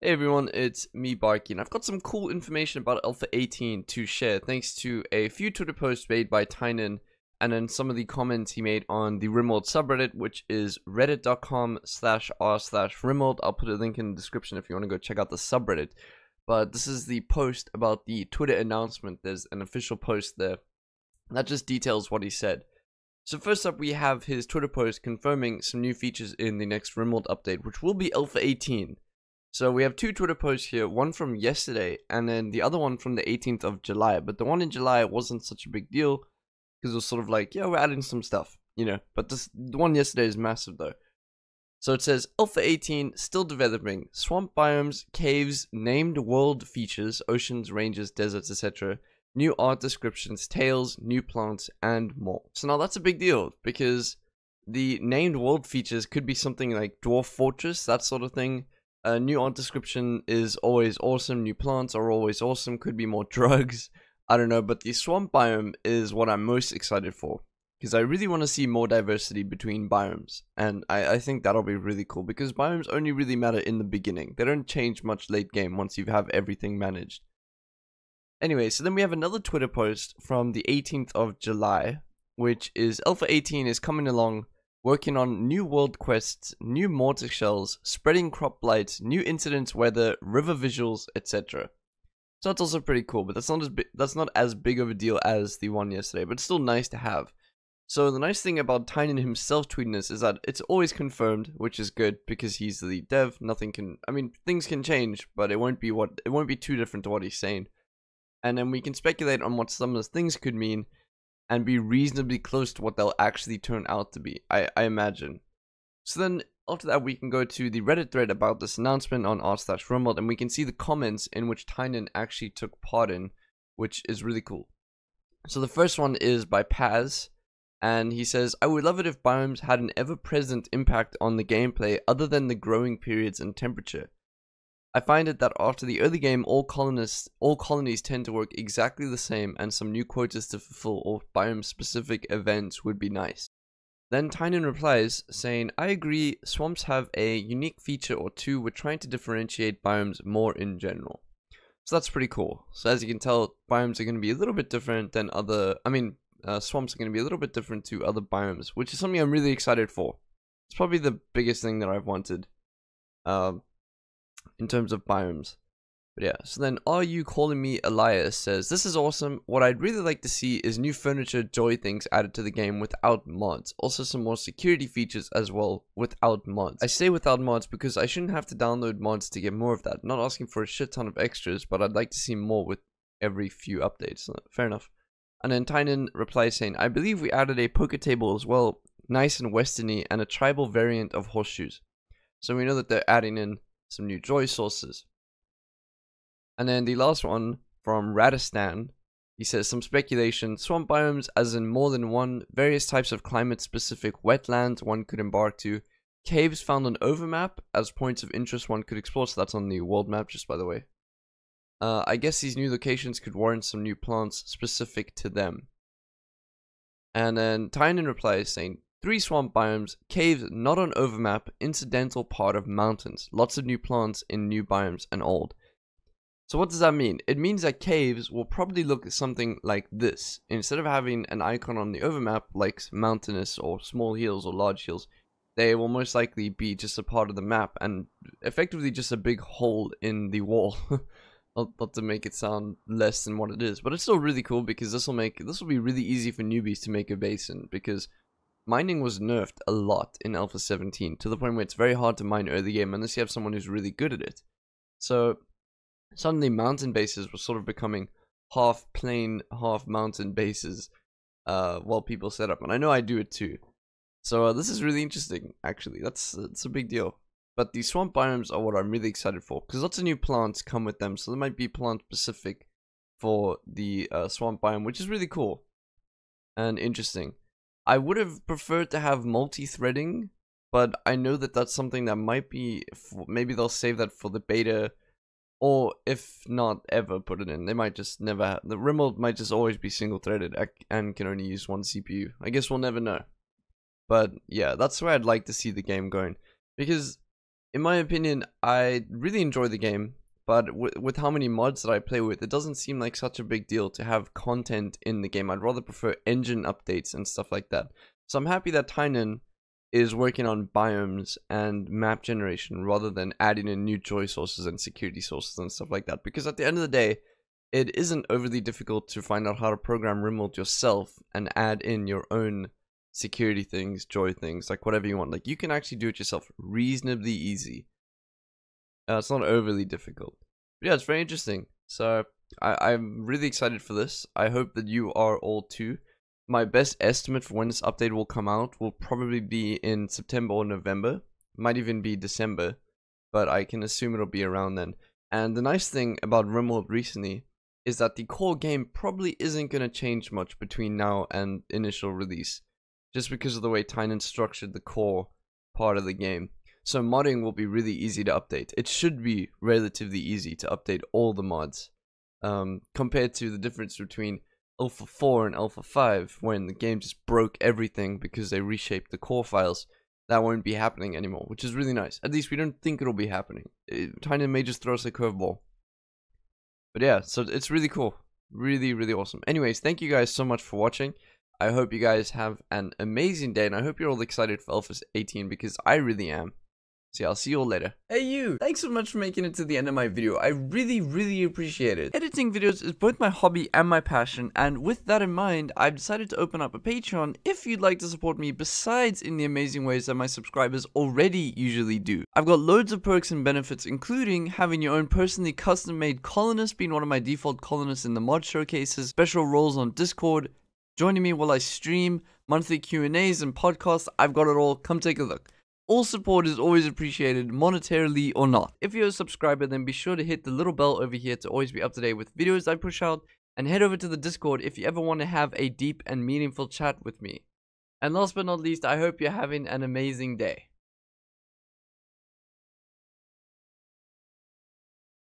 Hey everyone, it's me BaRKy, and I've got some cool information about Alpha 18 to share thanks to a few Twitter posts made by Tynan and then some of the comments he made on the Rimworld subreddit, which is reddit.com/r/Rimworld. I'll put a link in the description if you want to go check out the subreddit. But this is the post about the Twitter announcement. There's an official post there that just details what he said. So first up, we have his Twitter post confirming some new features in the next Rimworld update, which will be Alpha 18. So we have two Twitter posts here, one from yesterday and then the other one from the 18th of July. But the one in July wasn't such a big deal because it was sort of like, yeah, we're adding some stuff, you know. But the one yesterday is massive though. So it says, Alpha 18 still developing, swamp biomes, caves, named world features, oceans, ranges, deserts, etc. New art descriptions, tales, new plants, and more. So now that's a big deal because the named world features could be something like Dwarf Fortress, that sort of thing. New art description is always awesome. New plants are always awesome. Could be more drugs. I don't know. But the swamp biome is what I'm most excited for. Because I really want to see more diversity between biomes. And I think that'll be really cool. Because biomes only really matter in the beginning. They don't change much late game once you have everything managed. Anyway, so then we have another Twitter post from the 18th of July. Which is Alpha 18 is coming along, working on new world quests, new mortar shells, spreading crop blights, new incidents, weather, river visuals, etc. So that's also pretty cool, but that's not as big of a deal as the one yesterday, but it's still nice to have. So the nice thing about Tynan himself tweeting this is that it's always confirmed, which is good because he's the lead dev. Things can change, but it won't be too different to what he's saying. And then we can speculate on what some of those things could mean and be reasonably close to what they'll actually turn out to be, I imagine. So then, after that, we can go to the Reddit thread about this announcement on r/Rimworld, and we can see the comments in which Tynan actually took part in, which is really cool. So the first one is by Paz, and he says, I would love it if biomes had an ever-present impact on the gameplay other than the growing periods and temperature. I find it that after the early game, all colonies tend to work exactly the same, and some new quotas to fulfill or biome-specific events would be nice. Then Tynan replies, saying, I agree, swamps have a unique feature or two. We're trying to differentiate biomes more in general. So that's pretty cool. So as you can tell, biomes are going to be a little bit different than swamps are going to be a little bit different to other biomes, which is something I'm really excited for. It's probably the biggest thing that I've wanted. In terms of biomes. But yeah, so then Are You Calling Me Elias says, this is awesome. What I'd really like to see is new furniture joy things added to the game without mods. Also some more security features as well without mods. I say without mods because I shouldn't have to download mods to get more of that. Not asking for a shit ton of extras, but I'd like to see more with every few updates. So, fair enough. And then Tynan replies saying, I believe we added a poker table as well, nice and westerny, and a tribal variant of horseshoes. So we know that they're adding in some new joy sources. And then the last one from Radistan, he says some speculation, swamp biomes as in more than one, various types of climate specific wetlands one could embark to, caves found on overmap as points of interest one could explore. So that's on the world map, just by the way. I guess these new locations could warrant some new plants specific to them. And then Tynan replies saying, 3 swamp biomes, caves not on overmap, incidental part of mountains. Lots of new plants in new biomes and old. So what does that mean? It means that caves will probably look something like this. Instead of having an icon on the overmap like mountainous or small hills or large hills, they will most likely be just a part of the map and effectively just a big hole in the wall. Not to make it sound less than what it is, but it's still really cool because this will be really easy for newbies to make a base in, because mining was nerfed a lot in Alpha 17 to the point where it's very hard to mine early game unless you have someone who's really good at it. So suddenly mountain bases were sort of becoming half plain, half mountain bases while people set up, and I know I do it too. So this is really interesting, actually. It's a big deal. But the swamp biomes are what I'm really excited for, because lots of new plants come with them, so there might be plant specific for the swamp biome, which is really cool and interesting. I would have preferred to have multi-threading, but I know that that's something that might be, maybe they'll save that for the beta, or if not ever put it in. They might just never, the Rimworld might just always be single-threaded and can only use one CPU. I guess we'll never know. But yeah, that's where I'd like to see the game going, because in my opinion, I really enjoy the game, but with how many mods that I play with, it doesn't seem like such a big deal to have content in the game. I'd rather prefer engine updates and stuff like that. So I'm happy that Tynan is working on biomes and map generation rather than adding in new joy sources and security sources and stuff like that, because at the end of the day, it isn't overly difficult to find out how to program Rimworld yourself and add in your own security things, joy things, like whatever you want. Like, you can actually do it yourself reasonably easy. It's not overly difficult. But yeah, it's very interesting. So I'm really excited for this. I hope that you are all too. My best estimate for when this update will come out will probably be in September or November. Might even be December, but I can assume it'll be around then. And the nice thing about Rimworld recently is that the core game probably isn't going to change much between now and initial release, just because of the way Tynan structured the core part of the game. So modding will be really easy to update. It should be relatively easy to update all the mods, compared to the difference between Alpha 4 and Alpha 5, when the game just broke everything because they reshaped the core files. That won't be happening anymore, which is really nice. At least we don't think it'll be happening. Tynan may just throw us a curveball. But yeah, so it's really cool. Really, really awesome. Anyways, thank you guys so much for watching. I hope you guys have an amazing day, and I hope you're all excited for Alpha 18, because I really am. So yeah, I'll see you all later. Hey you! Thanks so much for making it to the end of my video. I really, really appreciate it. Editing videos is both my hobby and my passion, and with that in mind, I've decided to open up a Patreon if you'd like to support me besides in the amazing ways that my subscribers already usually do. I've got loads of perks and benefits, including having your own personally custom-made colonist, being one of my default colonists in the mod showcases, special roles on Discord, joining me while I stream, monthly Q&As and podcasts. I've got it all. Come take a look. All support is always appreciated, monetarily or not. If you're a subscriber, then be sure to hit the little bell over here to always be up to date with videos I push out, and head over to the Discord if you ever want to have a deep and meaningful chat with me. And last but not least, I hope you're having an amazing day.